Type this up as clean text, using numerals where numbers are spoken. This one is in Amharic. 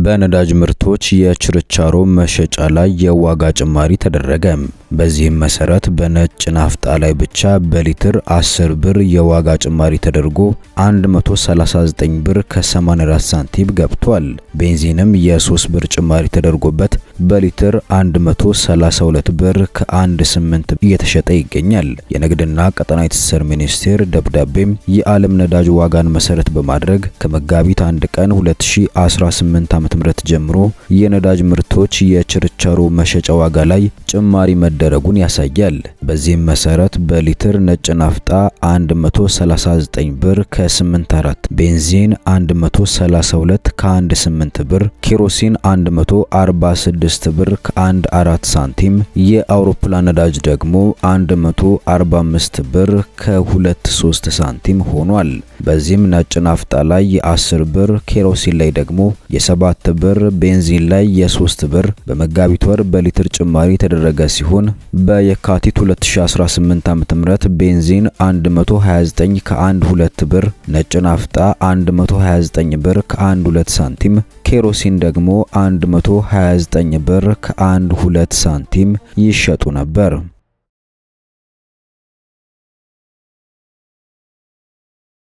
በነዳጅ ምርቶች የችርቻሮ መሸጫ ላይ የዋጋ ጭማሪ ተደረገ። በዚህም መሰረት በነጭ ናፍጣ ላይ ብቻ በሊትር 10 ብር የዋጋ ጭማሪ ተደርጎ 139 ብር ከ84 ሳንቲም ገብቷል። ቤንዚንም የ3 ብር ጭማሪ ተደርጎበት በሊትር 132 ብር ከ18 እየተሸጠ ይገኛል። የንግድና ቀጠናዊ ትስስር ሚኒስቴር ደብዳቤም የዓለም ነዳጅ ዋጋን መሰረት በማድረግ ከመጋቢት 1 ቀን 2018 ዓ.ም ጀምሮ የነዳጅ ምርቶች የችርቻሮ መሸጫ ዋጋ ላይ ጭማሪ መደረጉን ያሳያል። በዚህም መሰረት በሊትር ነጭ ናፍጣ 139 ብር ከ84፣ ቤንዚን 132 ከ18 ብር፣ ኬሮሲን 146 ብር ከ14 ሳንቲም፣ የአውሮፕላን ነዳጅ ደግሞ 145 ብር ከ23 ሳንቲም ሆኗል። በዚህም ነጭ ናፍጣ ላይ የ10 ብር፣ ኬሮሲን ላይ ደግሞ የ7 ብር፣ ቤንዚን ላይ የ3 ብር በመጋቢት ወር በሊትር ጭማሪ የተደረገ ሲሆን በየካቲት 2018 ዓ.ም ቤንዚን 129 ከ12 ብር፣ ነጭ ናፍጣ 129 ብር ከ12 ሳንቲም፣ ኬሮሲን ደግሞ 129 ብር ከ12 ሳንቲም ይሸጡ ነበር።